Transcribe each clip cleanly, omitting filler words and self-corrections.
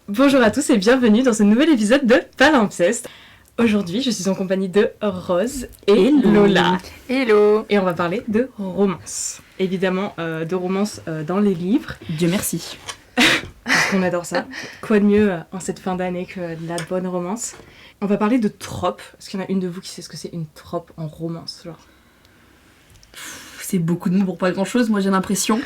Bonjour à tous et bienvenue dans ce nouvel épisode de Palimpseste. Aujourd'hui, je suis en compagnie de Rose et Lola. Hello. Et on va parler de romance. Évidemment, de romance dans les livres. Dieu merci. Parce qu'on adore ça. Quoi de mieux en cette fin d'année que de la bonne romance. On va parler de tropes. Est-ce qu'il y en a une de vous qui sait ce que c'est une trope en romance, genre? C'est beaucoup de mots pour pas grand-chose, moi j'ai l'impression.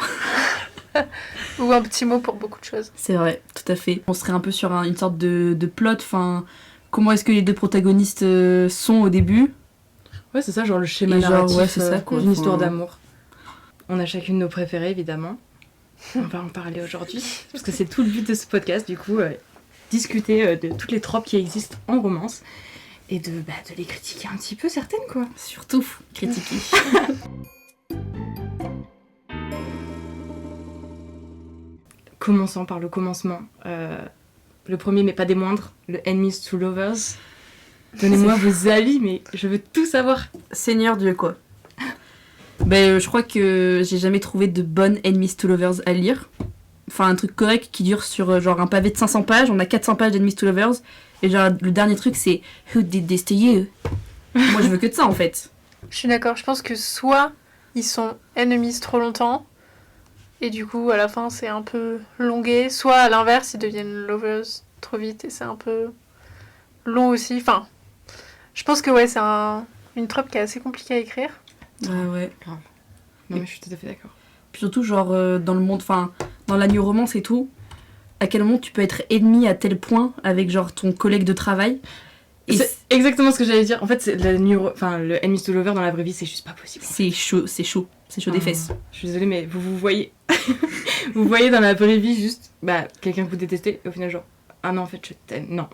Ou un petit mot pour beaucoup de choses. C'est vrai, tout à fait. On serait un peu sur une sorte de plot, enfin... Comment est-ce que les deux protagonistes sont au début? Ouais, c'est ça, genre le schéma Et genre, narratif ouais, c'est ça, quoi. d'une histoire d'amour. On a chacune nos préférés, évidemment. On va en parler aujourd'hui, parce que c'est tout le but de ce podcast, du coup, discuter de toutes les tropes qui existent en romance, et de les critiquer un petit peu, certaines, quoi. Surtout critiquer. Commençons par le commencement. Le premier, mais pas des moindres, le Enemies to Lovers. Donnez-moi vos avis, mais je veux tout savoir. Seigneur Dieu, quoi. Je crois que j'ai jamais trouvé de bonne Enemies to Lovers à lire. Enfin, un truc correct qui dure sur genre un pavé de 500 pages. On a 400 pages d'Enemies to Lovers. Et genre, le dernier truc, c'est Who did this to you? Moi, je veux que de ça, en fait. Je suis d'accord, je pense que soit ils sont enemies trop longtemps, et du coup, à la fin, c'est un peu longué, soit à l'inverse, ils deviennent lovers trop vite, et c'est un peu long aussi. Enfin, je pense que ouais, c'est une trope qui est assez compliquée à écrire. Ouais. Grave. Non, mais je suis tout à fait d'accord. Puis surtout, genre, dans le monde, enfin, dans la new romance et tout, à quel moment tu peux être ennemi à tel point avec, genre, ton collègue de travail. Et C'est exactement ce que j'allais dire. En fait, c'est le Enemies to Lovers dans la vraie vie, c'est juste pas possible. c'est chaud des fesses. Je suis désolée, mais vous voyez... vous voyez dans la vraie vie juste quelqu'un que vous détestez, et au final, genre, ah non, en fait, je t'aime. Non.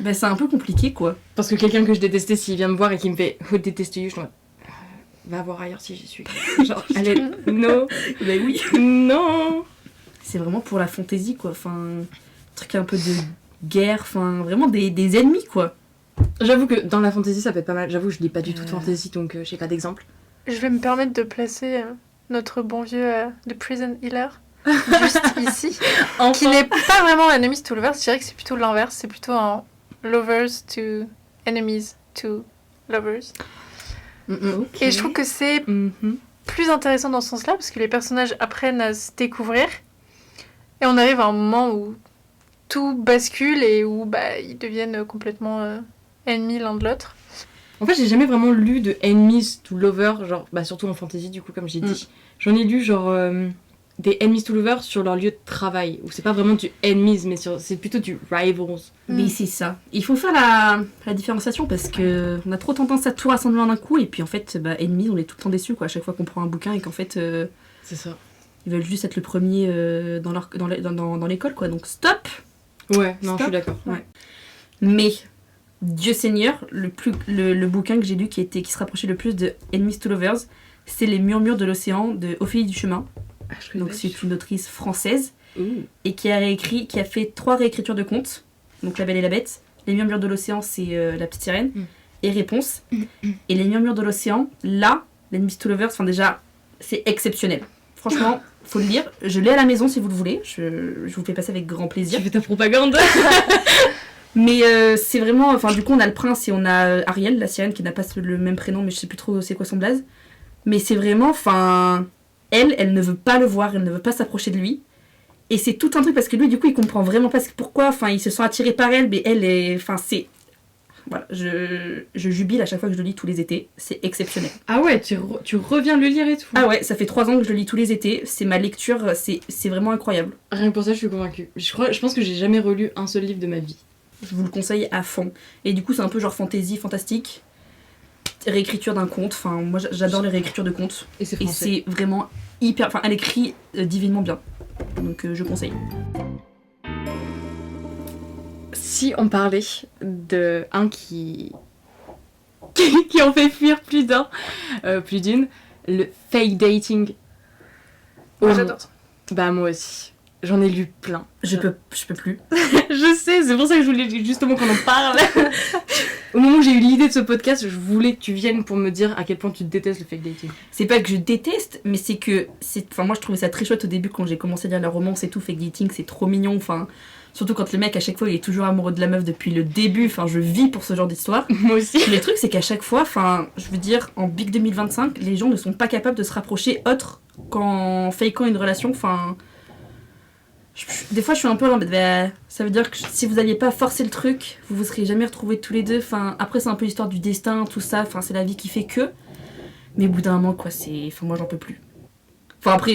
C'est un peu compliqué, quoi. Parce que quelqu'un que je détestais, s'il vient me voir et qu'il me fait Who déteste you, je suis en mode, va voir ailleurs si j'y suis. Genre, allez, non. Oui. Non. C'est vraiment pour la fantaisie, quoi. Enfin, un truc un peu de guerre, enfin, vraiment des ennemis, quoi. J'avoue que dans la fantasy, ça peut être pas mal. J'avoue, je lis pas du tout de fantasy, donc j'ai pas d'exemple. Je vais me permettre de placer notre bon vieux The Prison Healer, juste ici, Enfin. qui n'est pas vraiment enemies to lovers, je dirais que c'est plutôt l'inverse, c'est plutôt un lovers to enemies to lovers. Okay. Et je trouve que c'est plus intéressant dans ce sens-là, parce que les personnages apprennent à se découvrir, et on arrive à un moment où tout bascule et où ils deviennent complètement ennemis l'un de l'autre. En fait, j'ai jamais vraiment lu de Enemies to Lovers, genre, surtout en fantasy, du coup, comme j'ai dit. J'en ai lu, genre, des Enemies to Lovers sur leur lieu de travail, où c'est pas vraiment du enemies, mais c'est plutôt du rivals. Mais c'est ça. Il faut faire la différenciation parce que on a trop tendance à tout rassembler en un coup, et puis en fait, ennemis, on est tout le temps déçus, quoi, à chaque fois qu'on prend un bouquin, et qu'en fait, c'est ça. Ils veulent juste être le premier dans l'école, quoi, donc stop. Ouais, non, je suis d'accord. Ouais. Mais, Dieu Seigneur, le bouquin que j'ai lu qui se rapprochait le plus de Enemies to Lovers, c'est Les Murmures de l'Océan de Ophélie Duchemin. Donc c'est une autrice française et qui a fait 3 réécritures de contes. Donc La Belle et la Bête. Les Murmures de l'Océan, c'est La Petite Sirène. Et Réponse. Et Les Murmures de l'Océan, là, Enemies to Lovers, enfin déjà, c'est exceptionnel. Franchement, faut le lire. Je l'ai à la maison si vous le voulez. Je vous fais passer avec grand plaisir. Tu fais ta propagande. Mais c'est vraiment... Enfin, du coup, on a le prince et on a Ariel, la sirène, qui n'a pas le même prénom, mais je sais plus trop c'est quoi son blaze. Mais c'est vraiment... Enfin... Elle ne veut pas le voir, elle ne veut pas s'approcher de lui. Et c'est tout un truc, parce que lui, du coup, il comprend vraiment pas pourquoi. Enfin, il se sent attiré par elle, mais elle est... Enfin, c'est... Voilà, je jubile à chaque fois que je le lis tous les étés. C'est exceptionnel. Ah ouais, tu reviens le lire et tout. Ah ouais, ça fait 3 ans que je le lis tous les étés. C'est ma lecture, c'est vraiment incroyable. Rien que pour ça, je suis convaincue. Je pense que j'ai jamais relu un seul livre de ma vie. Je vous le conseille à fond. Et du coup, c'est un peu genre fantastique. Réécriture d'un conte. Enfin, moi, j'adore les réécritures de contes. Et c'est français. Et c'est vraiment hyper... Enfin, elle écrit divinement bien. Donc, je conseille. Si on parlait de un qui en fait fuir plus d'une, le fake dating. Moi, j'adore ça. Moi aussi. J'en ai lu plein. Je peux plus. Je sais, c'est pour ça que je voulais justement qu'on en parle. Au moment où j'ai eu l'idée de ce podcast, je voulais que tu viennes pour me dire à quel point tu détestes le fake dating. C'est pas que je déteste, mais c'est que... Enfin, moi, je trouvais ça très chouette au début quand j'ai commencé à lire la romance et tout. Fake dating, c'est trop mignon. Enfin, surtout quand le mec, à chaque fois, il est toujours amoureux de la meuf depuis le début. Enfin, je vis pour ce genre d'histoire. Moi aussi. Le truc, c'est qu'à chaque fois, enfin, je veux dire, en Big 2025, les gens ne sont pas capables de se rapprocher autre qu'en fakeant une relation. Enfin... Des fois, je suis un peu en mode, bah, ça veut dire que si vous n'alliez pas forcer le truc, vous seriez jamais retrouvés tous les deux. Enfin, après, c'est un peu l'histoire du destin, tout ça. Enfin, c'est la vie qui fait que. Mais au bout d'un moment, quoi, c'est. Enfin, moi, j'en peux plus. Enfin, après,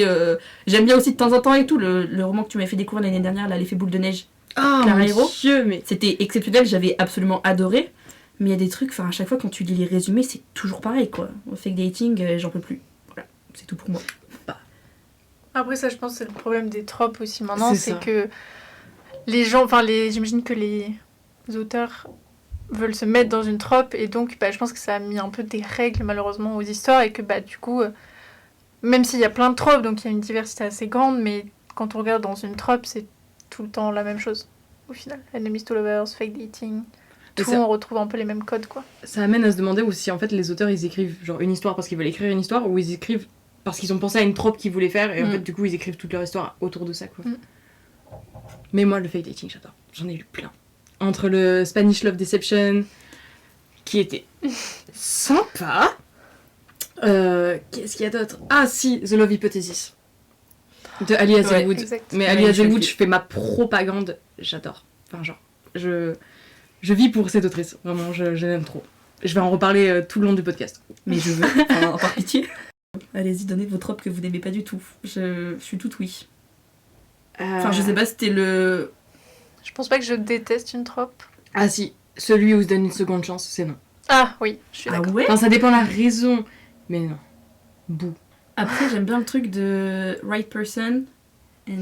j'aime bien aussi de temps en temps et tout. Le roman que tu m'avais fait découvrir l'année dernière, là, L'effet boule de neige. Oh Clara mon Hero. Dieu, mais. C'était exceptionnel, j'avais absolument adoré. Mais il y a des trucs, enfin, à chaque fois, quand tu lis les résumés, c'est toujours pareil, quoi. Au fake dating, j'en peux plus. Voilà, c'est tout pour moi. Après ça, je pense que c'est le problème des tropes aussi maintenant, C'est ça. c'est que les gens, j'imagine que les auteurs veulent se mettre dans une trope et donc je pense que ça a mis un peu des règles malheureusement aux histoires et que du coup, même s'il y a plein de tropes, donc il y a une diversité assez grande, mais quand on regarde dans une trope, c'est tout le temps la même chose au final. Enemies to lovers, fake dating, Et tout, ça- on retrouve un peu les mêmes codes quoi. Ça amène à se demander aussi, en fait, les auteurs, ils écrivent genre une histoire parce qu'ils veulent écrire une histoire ou ils écrivent parce qu'ils ont pensé à une trope qu'ils voulaient faire et en fait, du coup, ils écrivent toute leur histoire autour de ça, quoi. Mais moi, le fake dating, j'adore. J'en ai lu plein. Entre le Spanish Love Deception, qui était sympa. Qu'est-ce qu'il y a d'autre? Ah si, The Love Hypothesis. De Ali Hazelwood. Exact. Mais Ouais, Ali je Hazelwood, le je fais ma propagande. J'adore. Enfin, genre, je vis pour cette autrice. Vraiment, je l'aime trop. Je vais en reparler tout le long du podcast. Mais je veux, enfin, par pitié. Allez-y, donnez vos tropes que vous n'aimez pas du tout. Je suis toute oui. Enfin, je sais pas, c'était le... Je pense pas que je déteste une trope. Ah si, celui où se donne une seconde chance, c'est non. Ah oui, je suis Ah d'accord. ouais. Enfin, ça dépend de la raison. Mais non. Bouh. Après, j'aime bien le truc de right person and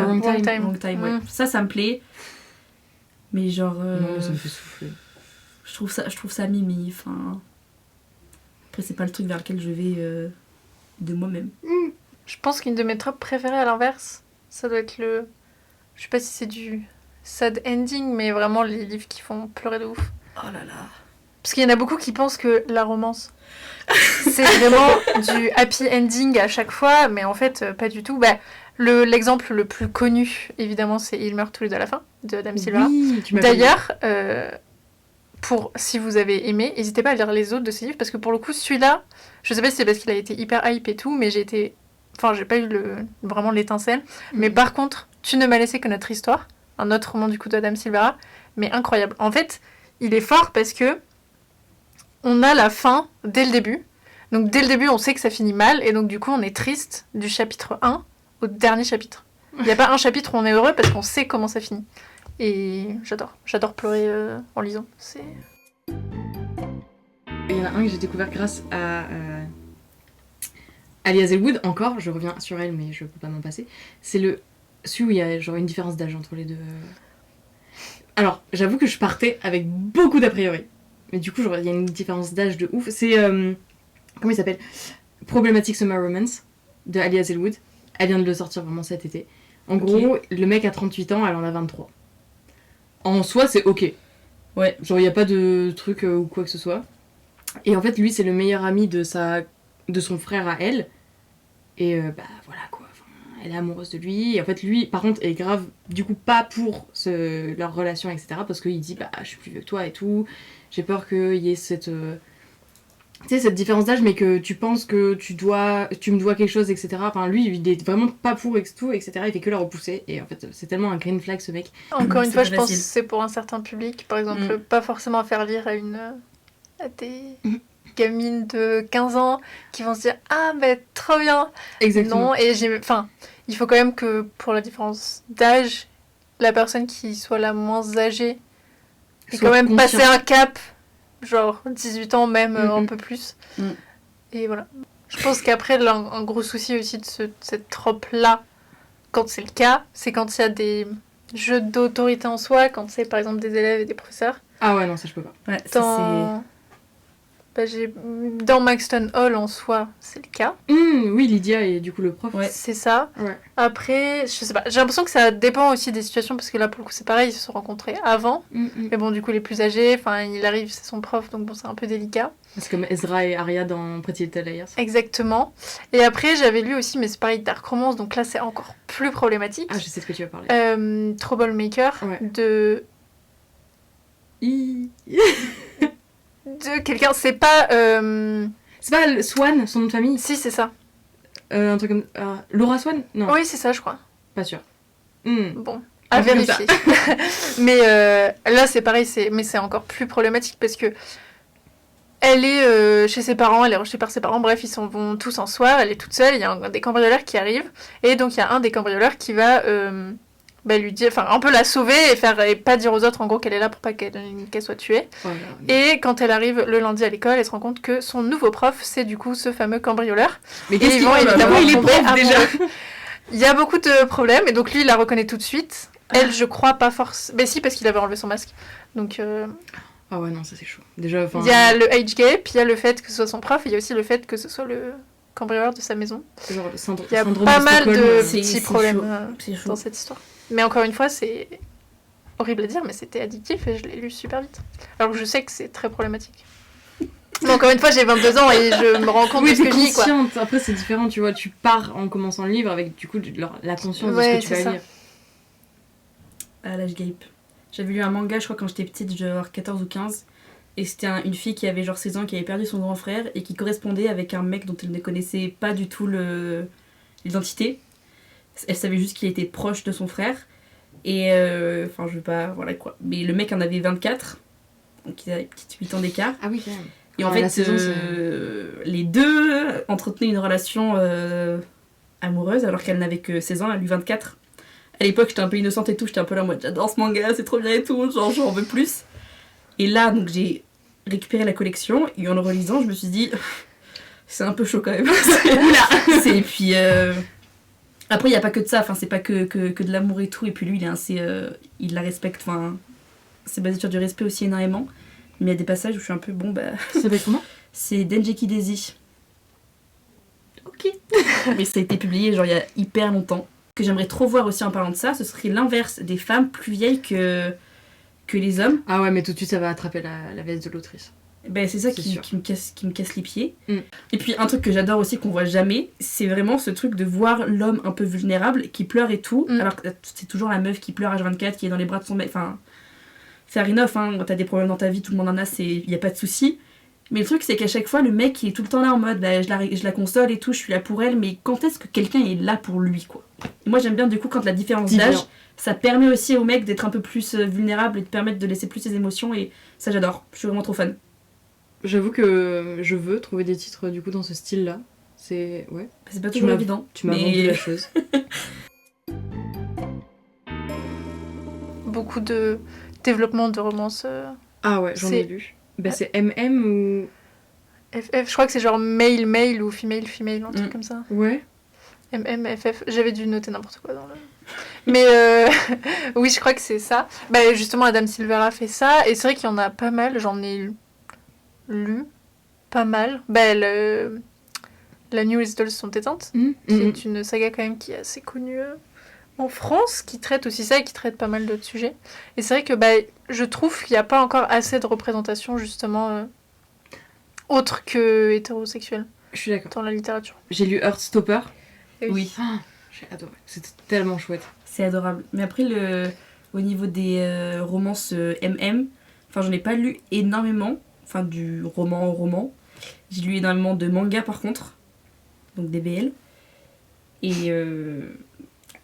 Wrong time. wrong time, ouais. Ça me plaît. Mais genre... Non, ça me fait souffler. je trouve ça mimi, enfin... Après, c'est pas le truc vers lequel je vais de moi-même. Je pense qu'une de mes tropes préférées à l'inverse, ça doit être le... Je sais pas si c'est du sad ending, mais vraiment les livres qui font pleurer de ouf. Oh là là. Parce qu'il y en a beaucoup qui pensent que la romance, c'est vraiment du happy ending à chaque fois, mais en fait, pas du tout. L'exemple le plus connu, évidemment, c'est Ils meurent tous les deux à la fin, de Adam Silvera. Oui, tu m'as pas dit. D'ailleurs, si vous avez aimé, n'hésitez pas à lire les autres de ces livres, parce que pour le coup, celui-là, je sais pas si c'est parce qu'il a été hyper hype et tout, mais j'ai pas eu vraiment l'étincelle. Mais par contre, Tu ne m'as laissé que notre histoire, un autre roman du coup d'Adam Silvera, mais incroyable. En fait, il est fort parce que on a la fin dès le début. Donc dès le début, on sait que ça finit mal, et donc du coup, on est triste du chapitre 1 au dernier chapitre. Il n'y a pas un chapitre où on est heureux parce qu'on sait comment ça finit. Et j'adore pleurer en lisant. Il y en a un que j'ai découvert grâce à Ali Hazelwood, encore, je reviens sur elle, mais je peux pas m'en passer. C'est celui où il y a genre une différence d'âge entre les deux. Alors, j'avoue que je partais avec beaucoup d'a priori. Mais du coup, genre, il y a une différence d'âge de ouf. C'est, comment il s'appelle ? Problematic Summer Romance, de Ali Hazelwood. Elle vient de le sortir vraiment cet été. En gros, le mec a 38 ans, elle en a 23. En soi, c'est ok. Ouais. Genre, il n'y a pas de truc ou quoi que ce soit. Et en fait, lui, c'est le meilleur ami de son frère à elle. Et voilà quoi. Enfin, elle est amoureuse de lui. Et en fait, lui, par contre, est grave, du coup, pas pour leur relation, etc. Parce qu'il dit, je suis plus vieux que toi et tout. J'ai peur qu'il y ait cette différence d'âge, mais que tu penses que tu me dois quelque chose, etc. Enfin, lui, il est vraiment pas pour et tout, etc. Il fait que la repousser. Et en fait, c'est tellement un green flag, ce mec. Encore une C'est fois, pas je pense que facile. c'est pour un certain public. Par exemple, pas forcément à faire lire à des gamines de 15 ans qui vont se dire « Ah, trop bien !» Exactement. Non, et il faut quand même que, pour la différence d'âge, la personne qui soit la moins âgée ait Soit quand même conscient. passé un cap, genre 18 ans même, un peu plus. Et voilà. Je pense qu'après, un gros souci aussi de cette trope-là, quand c'est le cas, c'est quand il y a des jeux d'autorité en soi, quand c'est par exemple des élèves et des professeurs. Ah ouais, non, ça je peux pas. Ouais, ça Dans Maxton Hall en soi, c'est le cas. Oui, Lydia et du coup le prof. Ouais. C'est ça. Ouais. Après, je sais pas. J'ai l'impression que ça dépend aussi des situations parce que là, pour le coup, c'est pareil, ils se sont rencontrés avant. Mais bon, du coup, les plus âgés, enfin, il arrive, c'est son prof, donc bon, c'est un peu délicat. C'est comme Ezra et Arya dans Pretty Little Liars. Exactement. Et après, j'avais lu aussi, mais c'est pareil, Dark Romance, donc là, c'est encore plus problématique. Ah, je sais de quoi tu vas parler. Troublemaker Ouais. de quelqu'un, c'est pas... C'est pas Swan, son nom de famille Si, c'est ça. Un truc comme... Laura Swan Non, Oui, c'est ça, je crois. pas sûr. Bon, à Un truc comme vérifier. Mais là, c'est pareil, mais c'est encore plus problématique parce que elle est chez ses parents, elle est rejetée par ses parents, bref, vont tous en soir, elle est toute seule, il y a des cambrioleurs qui arrivent, et donc il y a un des cambrioleurs qui va lui dire, enfin, un peu la sauver et pas dire aux autres, en gros, qu'elle est là pour pas qu'elle soit tuée. Voilà. Et quand elle arrive le lundi à l'école, elle se rend compte que son nouveau prof, c'est du coup ce fameux cambrioleur. Mais Et qu'est-ce ils qu'il vont évidemment il est tomber prof déjà amoureux. Il y a beaucoup de problèmes, et donc lui, il la reconnaît tout de suite. Elle, je crois pas forcément... Mais si, parce qu'il avait enlevé son masque. Donc... Ah ouais, non, ça c'est chaud. Déjà, enfin... Il y a le age gap, il y a le fait que ce soit son prof, et il y a aussi le fait que ce soit le cambrioleur de sa maison. Genre, Il y a syndrome pas mal Stockholm, de c'est petits chaud. problèmes C'est chaud. dans cette histoire. Mais encore une fois, c'est horrible à dire, mais c'était addictif et je l'ai lu super vite. Alors que je sais que c'est très problématique. Mais encore une fois, j'ai 22 ans et je me rends compte de ce t'es que je lis, quoi. consciente. Après, c'est différent, tu vois. Tu pars en commençant le livre avec, du coup, la conscience Ouais, de ce que tu c'est vas ça. lire. À l'âge Gape. J'avais lu un manga, je crois, quand j'étais petite, je devais avoir 14 ou 15. Et c'était une fille qui avait genre 16 ans, qui avait perdu son grand frère et qui correspondait avec un mec dont elle ne connaissait pas du tout l'identité. Elle savait juste qu'il était proche de son frère. Et enfin, je veux pas. Voilà quoi. Mais le mec en avait 24. Donc il avait peut-être 8 ans d'écart. Ah oui, quand même. Et en Ah, la fait, saison, les deux entretenaient une relation amoureuse alors qu'elle n'avait que 16 ans, elle a eu 24. À l'époque, j'étais un peu innocente et tout, j'étais un peu là en mode j'adore ce manga, c'est trop bien et tout, genre j'en veux plus. Et là, donc j'ai récupéré la collection et en le relisant, je me suis dit c'est un peu chaud quand même. Et puis après, il n'y a pas que de ça, enfin, c'est pas que de l'amour et tout. Et puis lui, il est assez. Il la respecte, enfin. C'est basé sur du respect aussi énormément. Mais il y a des passages où je suis un peu bon, bah. Ça s'appelle comment? C'est Denjeki Daisy. Ok. Mais ça a été publié, genre, il y a hyper longtemps. Ce que j'aimerais trop voir aussi en parlant de ça, ce serait l'inverse des femmes plus vieilles que les hommes. Ah ouais, mais tout de suite, ça va attraper la veste de l'autrice. Ben, c'est ça C'est qui sûr. me casse les pieds. Mm. Et puis un truc que j'adore aussi qu'on voit jamais, c'est vraiment ce truc de voir l'homme un peu vulnérable, qui pleure et tout, alors que c'est toujours la meuf qui pleure H24, qui est dans les bras de son mec. Enfin, fair enough, hein, quand t'as des problèmes dans ta vie, tout le monde en a, y a pas de souci. Mais le truc, c'est qu'à chaque fois, le mec, il est tout le temps là en mode, bah, je la console et tout, je suis là pour elle, mais quand est-ce que quelqu'un est là pour lui, quoi? Et moi, j'aime bien, du coup, quand la différence d'âge, ça permet aussi au mec d'être un peu plus vulnérable et de permettre de laisser plus ses émotions, et ça, j'adore. Je suis vraiment trop fan. J'avoue que je veux trouver des titres du coup dans ce style-là. C'est... Ouais. C'est pas toujours évident. Tu m'as vendu la chose. Beaucoup de développement de romances. Ah ouais, j'en ai lu. Bah c'est MM ou... FF, je crois que c'est genre male ou female, un truc comme ça. Ouais. FF, j'avais dû noter n'importe quoi dans le... Mais oui, je crois que c'est ça. Bah justement, Adam Silvera fait ça, et c'est vrai qu'il y en a pas mal, j'en ai lu pas mal. Bah la New Idols sont éteintes, qui est une saga quand même qui est assez connue en France, qui traite aussi ça et qui traite pas mal d'autres sujets. Et c'est vrai que bah, je trouve qu'il n'y a pas encore assez de représentation justement autre que hétérosexuelle. Je suis d'accord. Dans la littérature. J'ai lu Heartstopper. Oui. Ah, j'ai adoré. C'était tellement chouette. C'est adorable. Mais après, au niveau des romances MM, enfin, j'en ai pas lu énormément. Enfin, du roman au roman. J'ai lu énormément de mangas par contre. Donc des BL. Et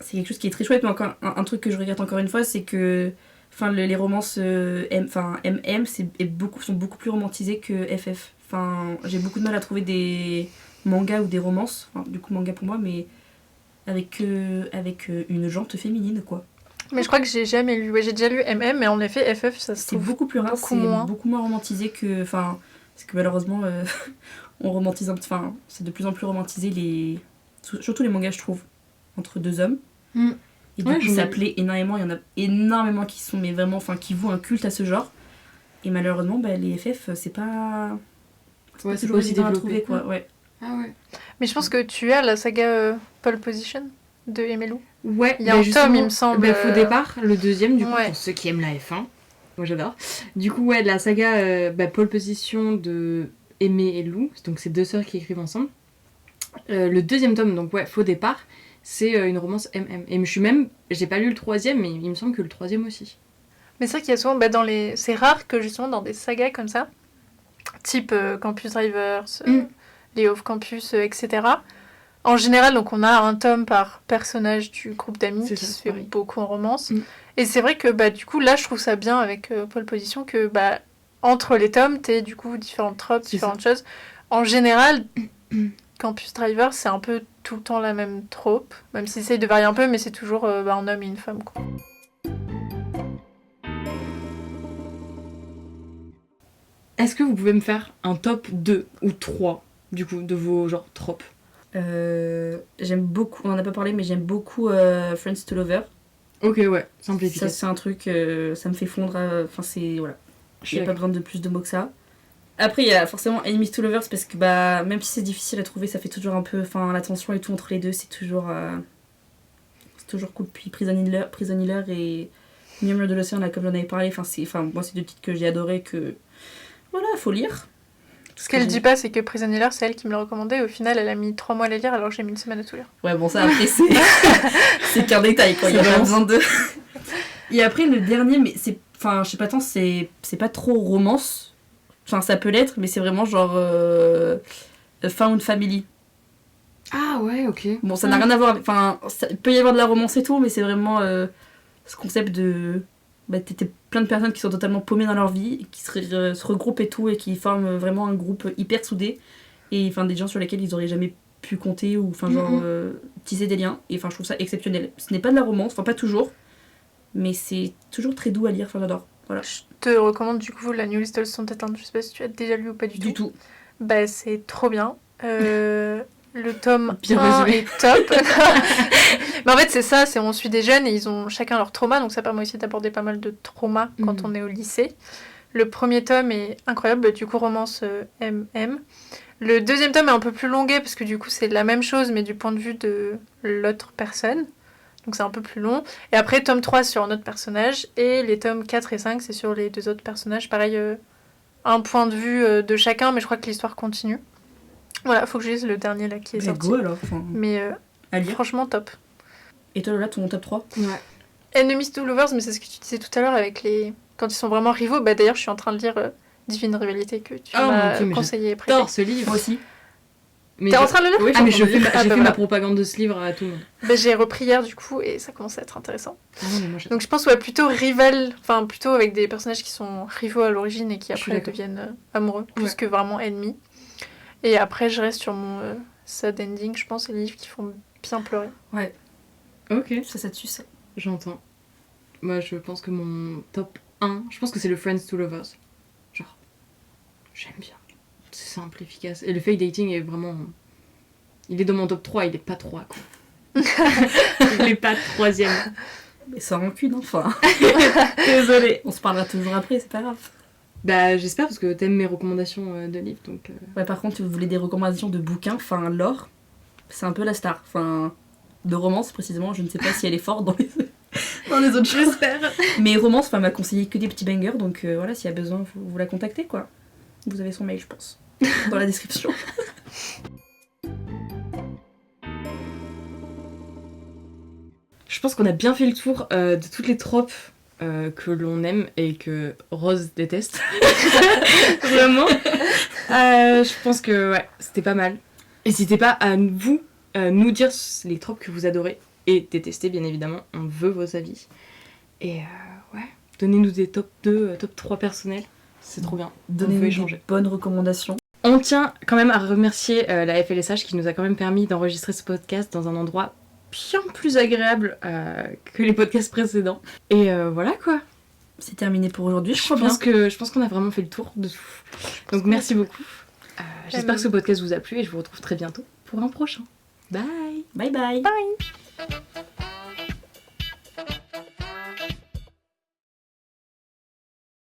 c'est quelque chose qui est très chouette. Mais encore un truc que je regrette encore une fois, c'est que enfin, les romances MM sont beaucoup plus romantisées que FF. Enfin, j'ai beaucoup de mal à trouver des mangas ou des romances. Enfin, du coup, manga pour moi, mais avec une jante féminine, quoi. Mais je crois que j'ai jamais lu. Ouais, j'ai déjà lu MM, mais en effet, FF, ça se C'est trouve beaucoup plus rare, beaucoup moins. beaucoup moins romantisé que... Enfin, parce que malheureusement, on romantise un petit... Enfin, c'est de plus en plus romantisé surtout les mangas, je trouve, entre deux hommes. Et du coup, ça plaît énormément. Il y en a énormément qui sont, mais vraiment, enfin, qui vouent un culte à ce genre. Et malheureusement, bah, les FF, c'est pas Ouais, c'est toujours pas aussi évident à développé. trouver, quoi. Ouais. Ah ouais. Mais je pense que tu as la saga Pole Position de Emelu. Ouais, Il y a un tome, il me semble. Faux départ, le deuxième, du coup, Ouais. pour ceux qui aiment la F1. Moi, j'adore. Du coup, ouais, la saga Pole Position de Aimé et Lou, donc c'est deux sœurs qui écrivent ensemble. Le deuxième tome, donc ouais, Faux départ, c'est une romance MM. Et j'ai pas lu le troisième, mais il me semble que le troisième aussi. Mais c'est vrai qu'il y a souvent, c'est rare que justement dans des sagas comme ça, type Campus Drivers, les Off-Campus, etc. En général, donc on a un tome par personnage du groupe d'amis C'est qui ça, se fait pareil. beaucoup en romance. Et c'est vrai que du coup, là, je trouve ça bien avec Pole Position que entre les tomes, t'es du coup différentes tropes, C'est différentes choses. En général, Campus Drivers, c'est un peu tout le temps la même trope, même s'ils essayent de varier un peu, mais c'est toujours un homme et une femme, quoi. Est-ce que vous pouvez me faire un top 2 ou 3, du coup, de vos genre tropes? J'aime beaucoup, on en a pas parlé, mais j'aime beaucoup Friends to Lover. Ok, ouais, simple et Ça, efficace. c'est un truc, ça me fait fondre. Enfin, c'est. Voilà. Je suis Il n'y a pas d'accord. besoin de plus de mots que ça. Après, il y a forcément Enemies to Lovers parce que même si c'est difficile à trouver, ça fait toujours un peu. Enfin, la tension et tout entre les deux, c'est toujours cool. Puis Prison Healer et Murmure de l'Océan, là, comme j'en avais parlé, moi, c'est deux titres que j'ai adoré, que. Voilà, faut lire. Ce qu'elle dit pas, c'est que Prison Healer, c'est elle qui me l'a recommandé. Au final, elle a mis 3 mois à les lire, alors que j'ai mis une semaine à tout lire. Ouais, bon, ça, après, c'est qu'un détail, quoi. Il y a pas besoin de. Et après, le dernier, mais c'est. Enfin, je sais pas tant, c'est pas trop romance. Enfin, ça peut l'être, mais c'est vraiment genre. Found Family. Ah ouais, ok. Bon, ça n'a rien à voir. Enfin, il peut y avoir de la romance et tout, mais c'est vraiment ce concept de. T'es plein de personnes qui sont totalement paumées dans leur vie, qui se regroupent et tout, et qui forment vraiment un groupe hyper soudé. Et enfin, des gens sur lesquels ils auraient jamais pu compter, ou enfin, genre, tisser des liens. Et enfin, je trouve ça exceptionnel. Ce n'est pas de la romance, enfin, pas toujours, mais c'est toujours très doux à lire, enfin, j'adore. Voilà. Je te recommande du coup la New Little Sunshine. Je sais pas si tu as déjà lu ou pas du tout. C'est trop bien. Le tome Bien 1 résumé. est top. Mais en fait, c'est ça, on suit des jeunes et ils ont chacun leur trauma, donc ça permet aussi d'aborder pas mal de traumas quand on est au lycée. Le premier tome est incroyable, du coup, romance MM. Le deuxième tome est un peu plus longué, parce que du coup, c'est la même chose, mais du point de vue de l'autre personne. Donc c'est un peu plus long. Et après, tome 3 sur un autre personnage, et les tomes 4 et 5, c'est sur les deux autres personnages. Pareil, un point de vue de chacun, mais je crois que l'histoire continue. Voilà, faut que je lise le dernier là qui est sorti. Go alors. Enfin, Mais à lire. franchement, top. Et toi, Lola, ton top 3? Ouais. Enemies to Lovers, mais c'est ce que tu disais tout à l'heure avec les. Quand ils sont vraiment rivaux. D'ailleurs, je suis en train de lire Divine Rivalité que tu m'as conseillé et prêté. J'adore ce livre. Moi aussi. Mais T'es en train de le lire? Oui, mais je fais Ah, ma voilà. propagande de ce livre à tout le monde. J'ai repris hier du coup et ça commence à être intéressant. Ah non, mais moi, j'adore. Donc je pense plutôt rival, enfin plutôt avec des personnages qui sont rivaux à l'origine et qui Je suis après d'accord. deviennent amoureux, plus Ouais. que vraiment ennemis. Et après je reste sur mon sad ending, je pense, les livres qui font bien pleurer. Ouais, Ok, ça tue ça. j'entends. Moi, je pense que mon top 1, je pense que c'est le Friends to Lovers. Genre, j'aime bien. C'est simple, efficace. Et le fake dating est vraiment... Il est dans mon top 3, il est pas 3, quoi. Il est pas 3ème. Mais ça rancune, enfin. Désolée. On se parlera toujours après, c'est pas grave. Bah, j'espère, parce que t'aimes mes recommandations de livres, donc... Ouais, par contre, si vous voulez des recommandations de bouquins, enfin, Laure, c'est un peu la star. Enfin, de romance précisément, je ne sais pas si elle est forte dans les autres choses. J'espère. Mais romance, enfin, m'a conseillé que des petits bangers, donc voilà, s'il y a besoin, vous la contactez, quoi. Vous avez son mail, je pense, dans la description. Je pense qu'on a bien fait le tour de toutes les tropes que l'on aime et que Rose déteste. Vraiment. Je pense que ouais, c'était pas mal. N'hésitez pas à vous nous dire les tropes que vous adorez et détestez, bien évidemment. On veut vos avis. Et ouais, donnez-nous des top 2, top 3 personnels. C'est trop bien. On veut Donnez-nous échanger. des bonnes recommandations. On tient quand même à remercier la FLSH qui nous a quand même permis d'enregistrer ce podcast dans un endroit bien plus agréable que les podcasts précédents. Et voilà quoi. C'est terminé pour aujourd'hui, je Je crois bien. pense qu'on a vraiment fait le tour de tout. Donc merci beaucoup. J'espère que ce podcast vous a plu et je vous retrouve très bientôt pour un prochain. Bye. Bye bye. Bye.